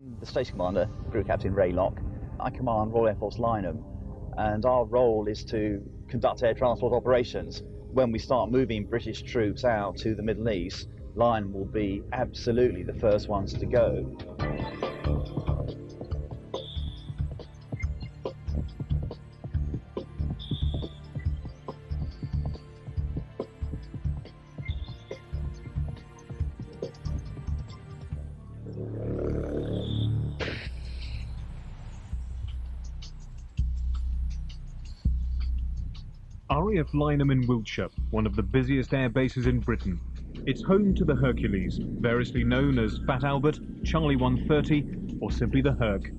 The Station Commander, Crew Captain Ray Locke. I command Royal Air Force Lynham, and our role is to conduct air transport operations. When we start moving British troops out to the Middle East, Lynham will be absolutely the first ones to go. RAF Lynham in Wiltshire, one of the busiest air bases in Britain. It's home to the Hercules, variously known as Fat Albert, Charlie 130, or simply the Herc.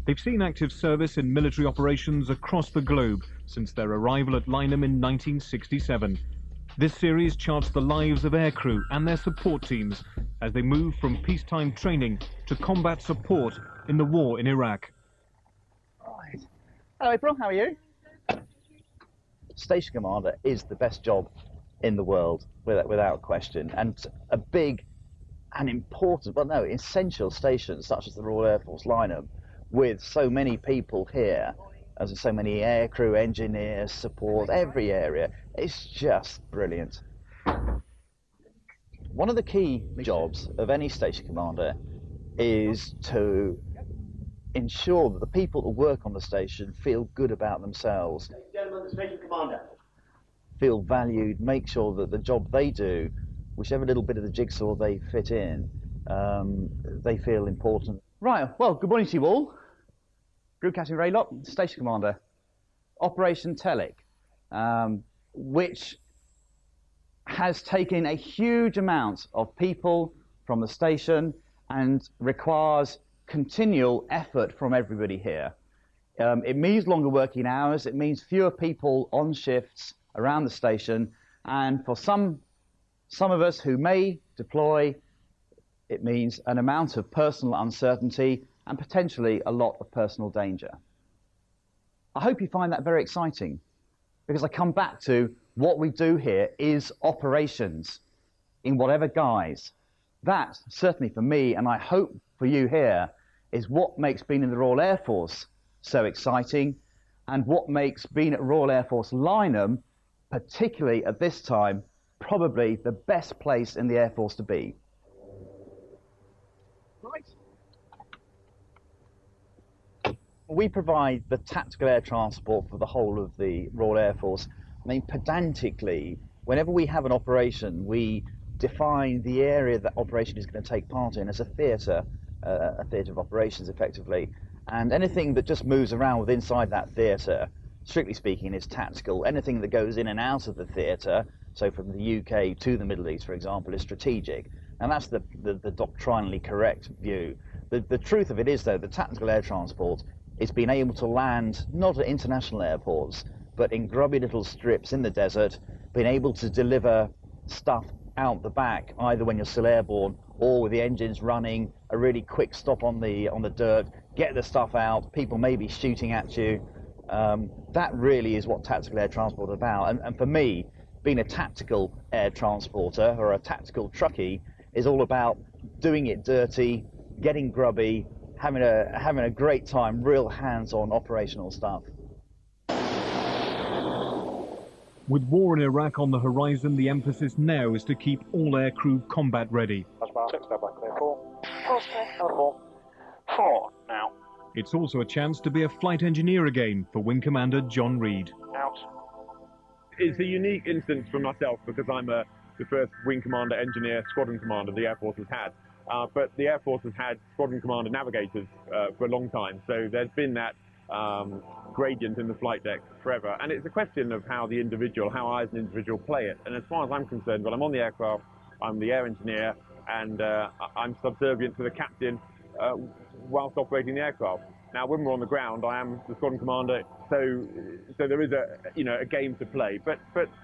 They've seen active service in military operations across the globe since their arrival at Lynham in 1967. This series charts the lives of aircrew and their support teams as they move from peacetime training to combat support in the war in Iraq. Right. Hello April, how are you? Station Commander is the best job in the world, without question, and a big and important, well no, essential station such as the Royal Air Force Lynham, with so many people here, as so many aircrew, engineers, support, every area, it's just brilliant. One of the key jobs of any Station Commander is to ensure that the people that work on the station feel good about themselves. Gentlemen, the Station Commander. Feel valued, make sure that the job they do, whichever little bit of the jigsaw they fit in, they feel important. Right, well, good morning to you all. Crew Captain Ray Locke, Station Commander. Operation Telic, which has taken a huge amount of people from the station and requires continual effort from everybody here. It means longer working hours, it means fewer people on shifts around the station, and for some of us who may deploy, it means an amount of personal uncertainty and potentially a lot of personal danger. I hope you find that very exciting, because I come back to what we do here is operations in whatever guise. That, certainly for me, and I hope for you here, is what makes being in the Royal Air Force so exciting, and what makes being at Royal Air Force Lynham, particularly at this time, probably the best place in the Air Force to be. Right. We provide the tactical air transport for the whole of the Royal Air Force. I mean, pedantically, whenever we have an operation, we define the area that operation is going to take part in as a theatre of operations, effectively. And anything that just moves around within inside that theatre, strictly speaking, is tactical. Anything that goes in and out of the theatre, so from the UK to the Middle East, for example, is strategic. And that's the doctrinally correct view. The truth of it is, though, the tactical air transport is being able to land not at international airports, but in grubby little strips in the desert, being able to deliver stuff out the back, either when you're still airborne or with the engines running, a really quick stop on the dirt, get the stuff out, people may be shooting at you. That really is what tactical air transport is about. And for me, being a tactical air transporter or a tactical truckie is all about doing it dirty, getting grubby, having a great time, real hands-on operational stuff. With war in Iraq on the horizon, the emphasis now is to keep all aircrew combat ready. Now. It's also a chance to be a flight engineer again for Wing Commander John Reed. Out. It's a unique instance for myself because I'm the first Wing Commander engineer squadron commander the Air Force has had. But the Air Force has had squadron commander navigators for a long time, so there's been that gradient in the flight deck forever. And it's a question of how I as an individual play it. And as far as I'm concerned, when I'm on the aircraft, I'm the air engineer, and I'm subservient to the captain whilst operating the aircraft. Now, when we're on the ground, I am the squadron commander, so there is a game to play. But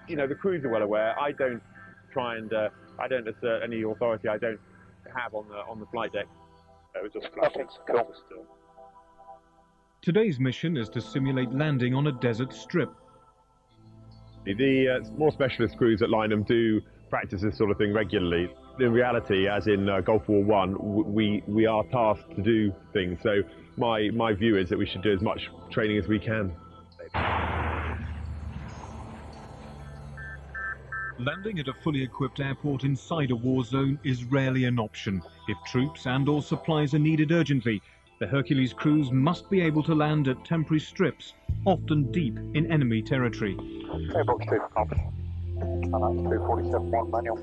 the crews are well aware. I don't try and I don't assert any authority I don't have on the flight deck. It was just cool. Today's mission is to simulate landing on a desert strip. The more specialist crews at Lynham do practice this sort of thing regularly. in reality, as in Gulf War One, we are tasked to do things. So my view is that we should do as much training as we can. Landing at a fully equipped airport inside a war zone is rarely an option. If troops and/or supplies are needed urgently, the Hercules crews must be able to land at temporary strips, often deep in enemy territory. Airbox 2 for compass. And that's 247-1 manual.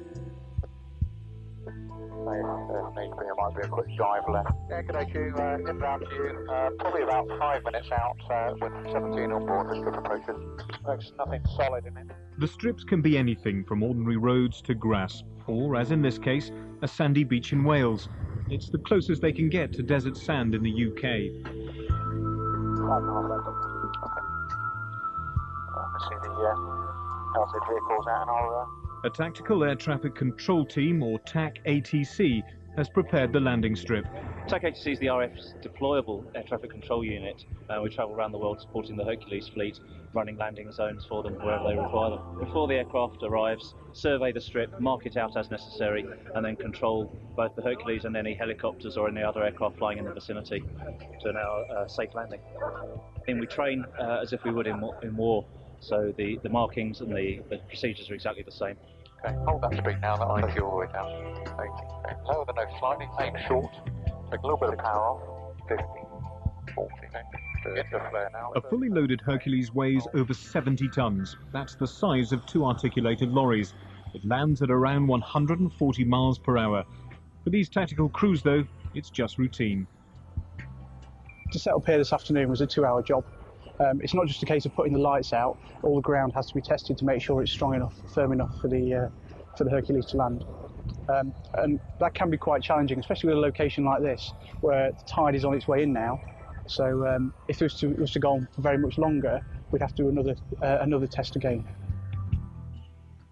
Needs to be, it might be a quick dive left. Yeah, good day to you, inbound to you. Probably about 5 minutes out with 17 on board the strip approaches. There's nothing solid in it. The strips can be anything from ordinary roads to grass, or, as in this case, a sandy beach in Wales. It's the closest they can get to desert sand in the UK. Okay. Let's see the healthy vehicles out and I'll... A Tactical Air Traffic Control Team, or TAC-ATC, has prepared the landing strip. TAC-ATC is the RF's deployable air traffic control unit. We travel around the world supporting the Hercules fleet, running landing zones for them wherever they require them. Before the aircraft arrives, survey the strip, mark it out as necessary, and then control both the Hercules and any helicopters or any other aircraft flying in the vicinity to allow safe landing. And we train as if we would in war, so the markings and the procedures are exactly the same. Okay, hold that speed now, that'll take you all the way down. 80. Okay. Lower the nose slightly, aim short, take a little bit of power off. 50, 40. Okay. Get the flare now. A fully loaded Hercules weighs over 70 tons. That's the size of 2 articulated lorries. It lands at around 140 miles per hour. For these tactical crews, though, it's just routine. To set up here this afternoon was a 2-hour job. It's not just a case of putting the lights out. All the ground has to be tested to make sure it's strong enough, firm enough for the Hercules to land. And that can be quite challenging, especially with a location like this, where the tide is on its way in now. So if it was to go on for very much longer, we'd have to do another test again.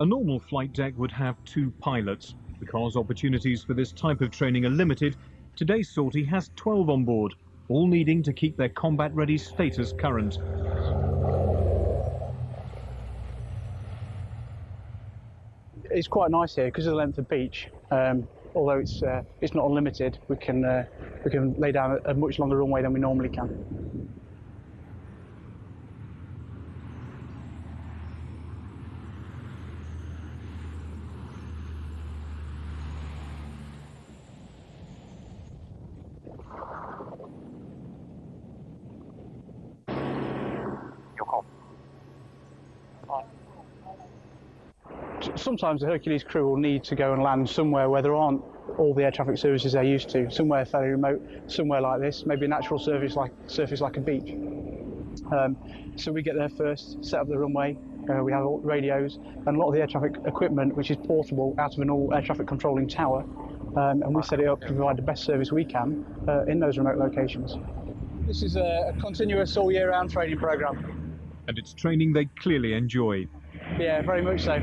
A normal flight deck would have 2 pilots. Because opportunities for this type of training are limited, today's sortie has 12 on board, all needing to keep their combat-ready status current. It's quite nice here because of the length of beach. Although it's not unlimited, we can lay down a much longer runway than we normally can. Sometimes the Hercules crew will need to go and land somewhere where there aren't all the air traffic services they're used to, somewhere fairly remote, somewhere like this, maybe a natural surface like a beach. So we get there first, set up the runway, we have radios and a lot of the air traffic equipment which is portable out of an all air traffic controlling tower, and we set it up to provide the best service we can in those remote locations. This is a continuous all year round training programme. And it's training they clearly enjoy. Yeah, very much so.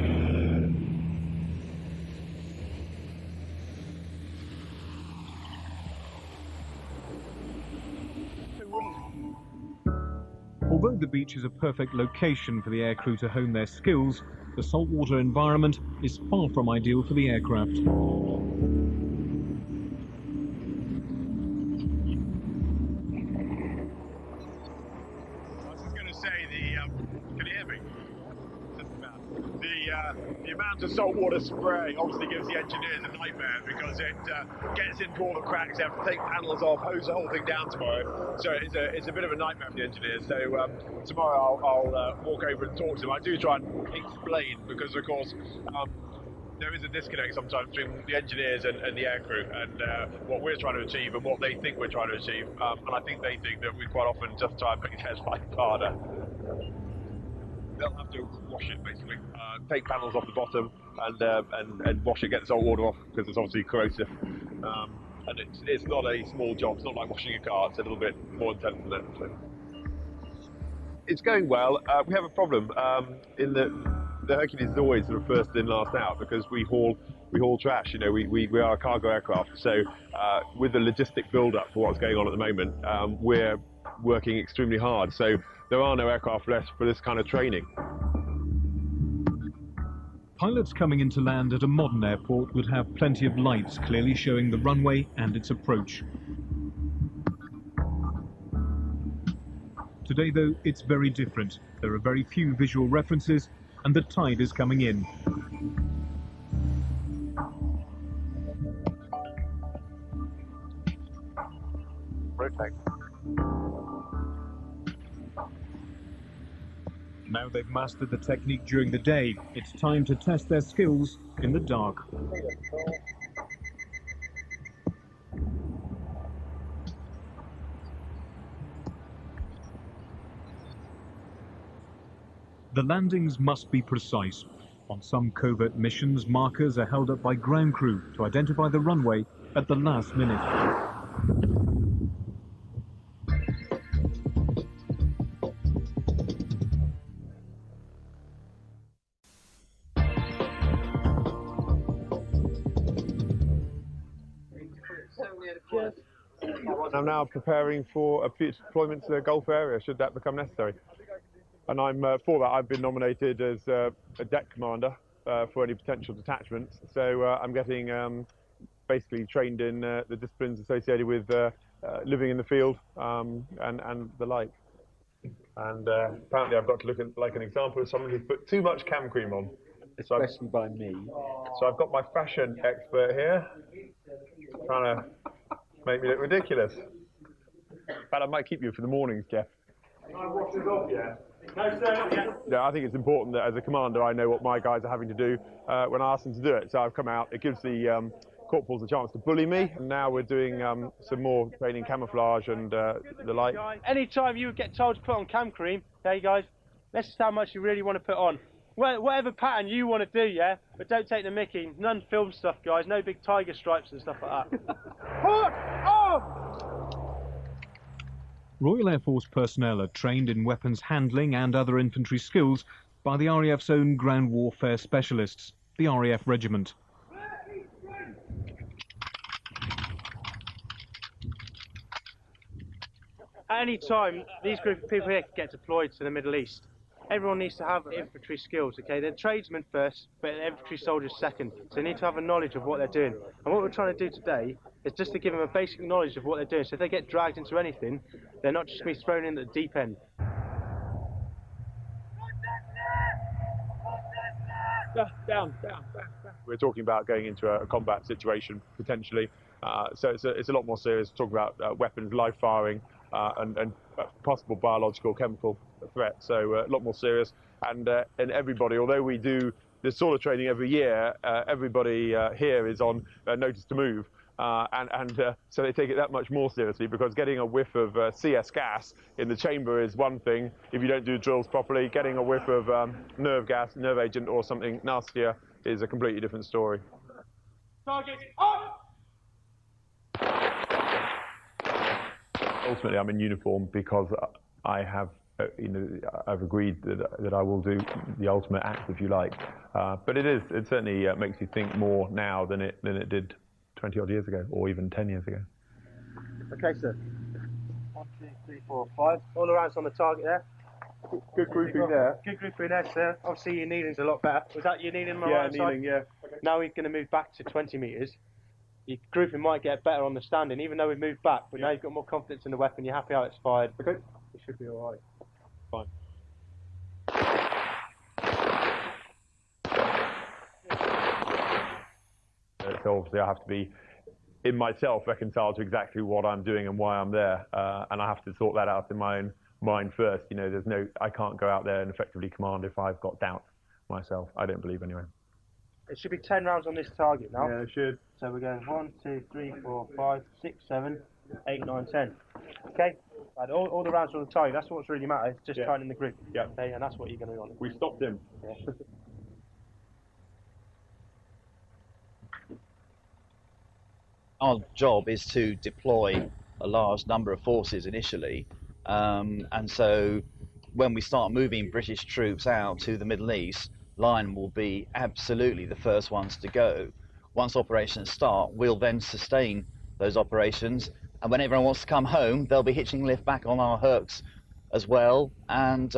Although the beach is a perfect location for the aircrew to hone their skills, the saltwater environment is far from ideal for the aircraft. I was just going to say, can you hear me? The amount of saltwater spray obviously gives the engineers a nightmare because it gets into all the cracks. They have to take panels off, hose the whole thing down tomorrow. So it's a bit of a nightmare for the engineers. So tomorrow I'll walk over and talk to them. I do try and explain because, of course, there is a disconnect sometimes between the engineers and the aircrew and what we're trying to achieve and what they think we're trying to achieve. And I think they think that we quite often just try and make their life harder. They'll have to wash it basically, take panels off the bottom and wash it, get the salt water off because it's obviously corrosive. And it's not a small job. It's not like washing a car. It's a little bit more intense than that. So. It's going well. We have a problem in that the Hercules is always sort of first in, last out because we haul trash. You know, we are a cargo aircraft. So with the logistic build-up for what's going on at the moment, we're working extremely hard. So there are no aircraft left for this kind of training. Pilots coming into land at a modern airport would have plenty of lights clearly showing the runway and its approach. Today, though, it's very different. There are very few visual references, and the tide is coming in. Rotate. Now they've mastered the technique during the day, it's time to test their skills in the dark. The landings must be precise. On some covert missions, markers are held up by ground crew to identify the runway at the last minute. I'm now preparing for a future deployment to the Gulf area, should that become necessary. And for that, I've been nominated as a deck commander for any potential detachments. So I'm getting basically trained in the disciplines associated with living in the field and the like. And apparently I've got to look at like an example of someone who's put too much cam cream on. Especially by me. So I've got my fashion expert here, trying to make me look ridiculous. But I might keep you for the mornings, Jeff. Can I wash this off, yeah? No, sir. Yeah, I think it's important that as a commander, I know what my guys are having to do when I ask them to do it. So I've come out, it gives the corporals a chance to bully me, and now we're doing some more training camouflage and the like. Anytime you get told to put on cam cream, okay guys, that's just how much you really want to put on. Whatever pattern you want to do, yeah, but don't take the mickey. None film stuff, guys, no big tiger stripes and stuff like that. Put on! Royal Air Force personnel are trained in weapons handling and other infantry skills by the RAF's own ground warfare specialists, the RAF Regiment. At any time, these group of people here can get deployed to the Middle East. Everyone needs to have infantry skills, okay? They're tradesmen first, but infantry soldiers second. So they need to have a knowledge of what they're doing. And what we're trying to do today is just to give them a basic knowledge of what they're doing. So if they get dragged into anything, they're not just going to be thrown in at the deep end. Down. We're talking about going into a combat situation, potentially. So it's a lot more serious, talking about weapons, live firing, and possible biological, chemical threat. So a lot more serious. And everybody, although we do this sort of training every year, everybody here is on notice to move. So they take it that much more seriously, because getting a whiff of CS gas in the chamber is one thing. If you don't do drills properly, getting a whiff of nerve gas, nerve agent or something nastier is a completely different story. Target up! Ultimately, I'm in uniform because I have, I've agreed that I will do the ultimate act, if you like. But it certainly makes you think more now than it did 20 odd years ago, or even 10 years ago. Okay, sir. 1, 2, 3, 4, 5. All the rounds on the target there. Good grouping there. Good grouping there, sir. Obviously, your kneeling's a lot better. Was that your kneeling on my right kneeling, side? yeah. Okay. Now we're going to move back to 20 metres. Your grouping might get better on the standing, even though we've moved back, but now you've got more confidence in the weapon, you're happy how it's fired. Okay. It should be alright. Fine. So obviously I have to be, in myself, reconciled to exactly what I'm doing and why I'm there, and I have to sort that out in my own mind first. I can't go out there and effectively command if I've got doubt myself. I don't believe anyway. It should be 10 rounds on this target now. Yeah, it should. So we're going 1, 2, 3, 4, 5, 6, 7, 8, 9, 10. Okay? Right, all the rounds on the target, that's what's really matters, just tightening the grip. Yeah. Okay, and that's what you're going to do on it. We stopped him. Yeah. Our job is to deploy a large number of forces initially, and so when we start moving British troops out to the Middle East, Lion will be absolutely the first ones to go. Once operations start, we'll then sustain those operations, and when everyone wants to come home, they'll be hitching lift back on our Hercs as well, and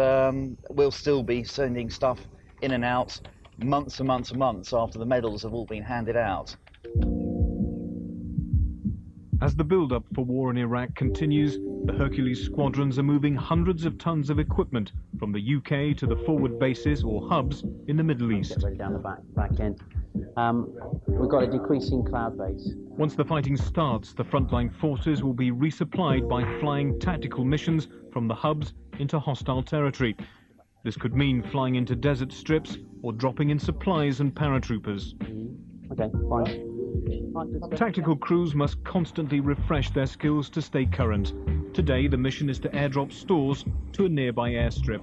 we'll still be sending stuff in and out months and months and months after the medals have all been handed out. As the build-up for war in Iraq continues, the Hercules squadrons are moving hundreds of tons of equipment from the UK to the forward bases or hubs in the Middle East. Get ready down the back end. We've got a decreasing cloud base. Once the fighting starts, the frontline forces will be resupplied by flying tactical missions from the hubs into hostile territory. This could mean flying into desert strips or dropping in supplies and paratroopers. Okay, fine. Tactical crews must constantly refresh their skills to stay current. Today, the mission is to airdrop stores to a nearby airstrip.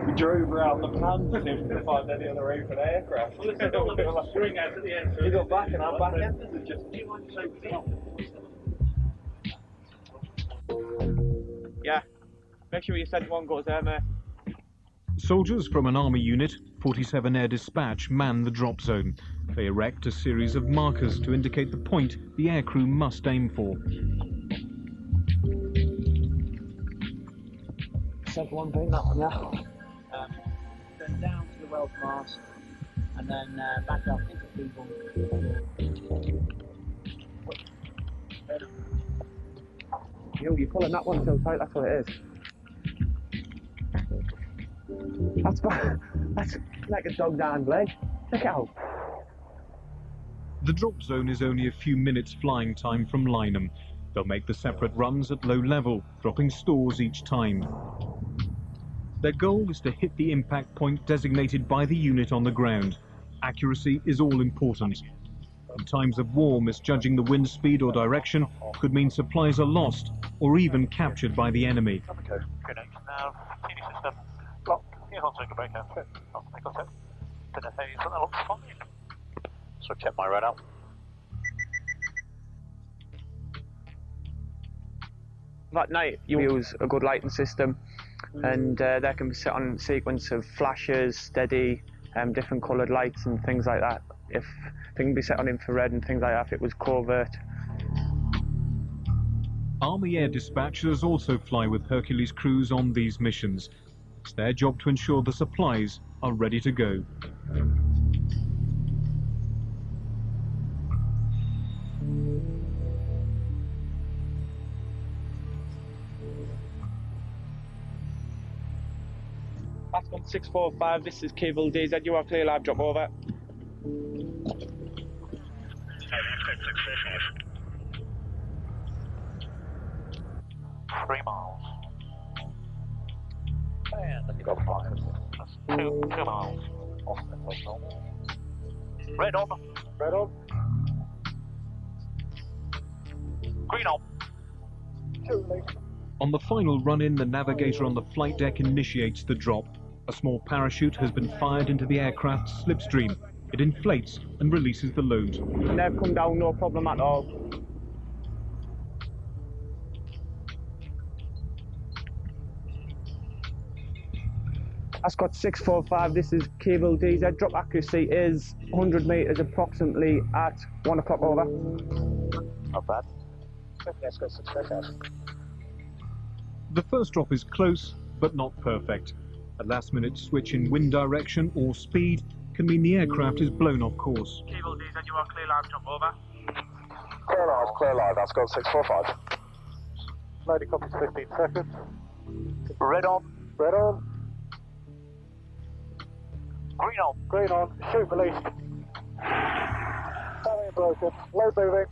We drove around the Pantheon to find any other open aircraft. Well, listen, all of us string out at the end. You got back and our back end is just... Yeah, make sure you send one goes there, mate. Soldiers from an army unit, 47 Air Dispatch, man the drop zone. They erect a series of markers to indicate the point the aircrew must aim for. Set one thing, that one, yeah. Then down to the weld mast, and then back up into people. You're pulling that one so tight, that's what it is. That's like a dog's hind leg. Check it out. The drop zone is only a few minutes flying time from Lynham. They'll make the separate runs at low level, dropping stores each time. Their goal is to hit the impact point designated by the unit on the ground. Accuracy is all important. In times of war, misjudging the wind speed or direction could mean supplies are lost or even captured by the enemy. Okay. Good now. TV system. Lock. Here, hold take a break out. Oh, I got it. Bit of haze, that looks fine. So check my red out. At night, you use a good lighting system, and they can be set on a sequence of flashes, steady, different coloured lights and things like that. If they can be set on infrared and things like that, if it was covert. Army air dispatchers also fly with Hercules crews on these missions. It's their job to ensure the supplies are ready to go. That's 645, this is Cable DZ, you are clear live, drop over. 3 miles. And then you got 5. That's 2 miles. Off the signal. Red on. Red on. Green on. 2 release. On the final run-in, the navigator on the flight deck initiates the drop. A small parachute has been fired into the aircraft's slipstream. It inflates and releases the load. And they've come down, no problem at all. Ascot 645, this is Cable DZ. Drop accuracy is 100 metres approximately at 1 o'clock over. Not bad. Ascot 645. The first drop is close, but not perfect. A last-minute switch in wind direction or speed can mean the aircraft is blown off course. Cable DZ, you are clear live, drop over. Clear live, that's got 645. Loading copies 15 seconds. Red on. Red on. Green on. Green on. Shoot released. Timing broken. Load moving.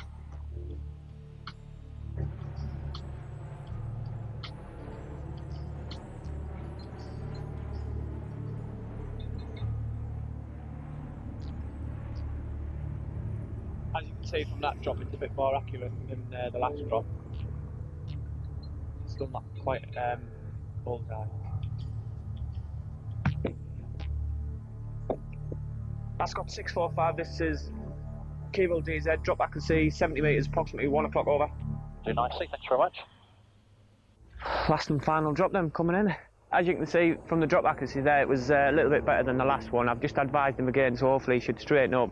As you can see from that drop, it's a bit more accurate than the last drop. Still not quite bullseye. Ascot 645, this is Cable DZ, drop accuracy 70 metres, approximately 1 o'clock over. Do nicely, thanks very much. Last and final drop then, coming in. As you can see from the drop accuracy there, it was a little bit better than the last one. I've just advised him again, so hopefully he should straighten up.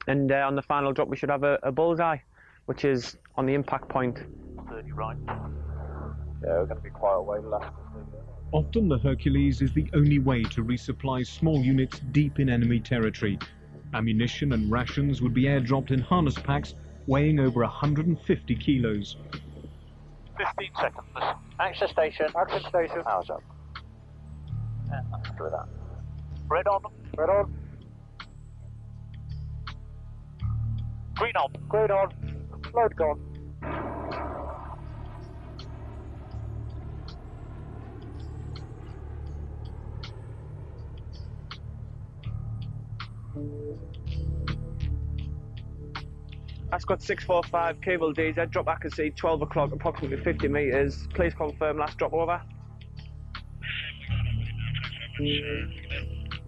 And on the final drop we should have a bullseye, which is on the impact point. 30 right. Yeah, we're going to be quite a way left. Often the Hercules is the only way to resupply small units deep in enemy territory. Ammunition and rations would be airdropped in harness packs weighing over 150 kilos. 15 seconds. Action station. Action station. Power's up. Let's do that. Red on. Red on. Green on. Green on. Load gone. Ascot 645, cable DZ, drop back and see 12 o'clock, approximately 50 metres. Please confirm last drop over.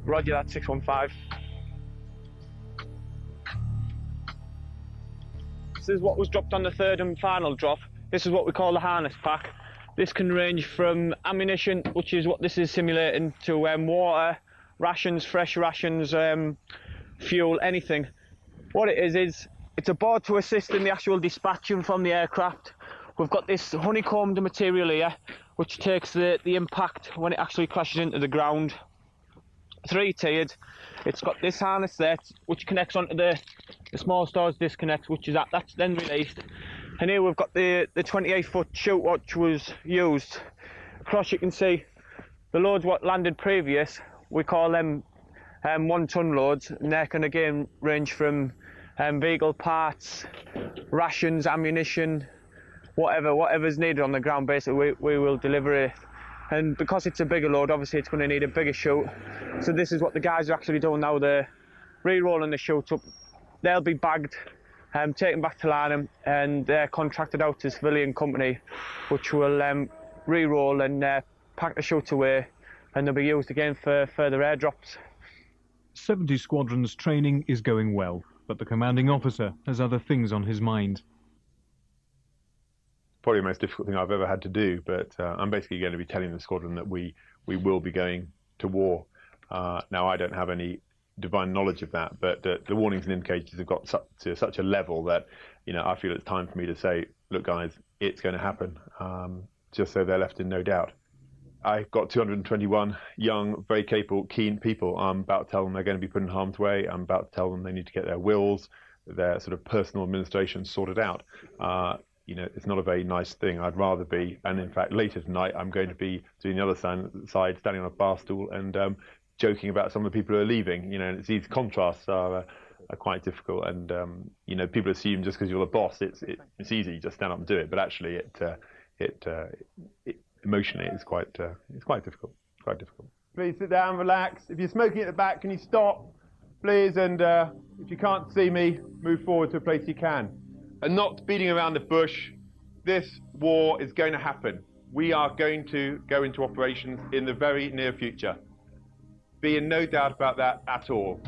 Roger that, 615. This is what was dropped on the third and final drop. This is what we call the harness pack. This can range from ammunition, which is what this is simulating, to water, rations, fresh rations, fuel, anything. What it is it's a board to assist in the actual dispatching from the aircraft. We've got this honeycombed material here, which takes the impact when it actually crashes into the ground. 3-tiered. It's got this harness there, which connects onto the small stores disconnect, which is that's then released. And here we've got the 28-foot chute which was used. Across you can see the loads what landed previous. We call them 1-ton loads, and they can again range from vehicle parts, rations, ammunition, whatever's needed on the ground. Basically we will deliver it, and because it's a bigger load, obviously it's going to need a bigger chute. So this is what the guys are actually doing now. They're re-rolling the chute up. They'll be bagged, taken back to Larnham, and they're contracted out to a civilian company which will re-roll and pack the chute away, and they'll be used again for further airdrops. 70 Squadron's training is going well, but the commanding officer has other things on his mind. Probably the most difficult thing I've ever had to do, but I'm basically going to be telling the squadron that we will be going to war. Now, I don't have any divine knowledge of that, but the warnings and indicators have got to such a level that, I feel it's time for me to say, look guys, it's going to happen, just so they're left in no doubt. I've got 221 young, very capable, keen people. I'm about to tell them they're going to be put in harm's way. I'm about to tell them they need to get their wills, their sort of personal administration sorted out. It's not a very nice thing. I'd rather be, and in fact, later tonight, I'm going to be doing the other side, standing on a bar stool and joking about some of the people who are leaving. It's these contrasts are quite difficult, and people assume just because you're the boss, it's easy, you just stand up and do it. But actually, it emotionally, it's quite difficult. Quite difficult. Please sit down, relax. If you're smoking at the back, can you stop, please? And if you can't see me, move forward to a place you can. And not beating around the bush. This war is going to happen. We are going to go into operations in the very near future. Be in no doubt about that at all.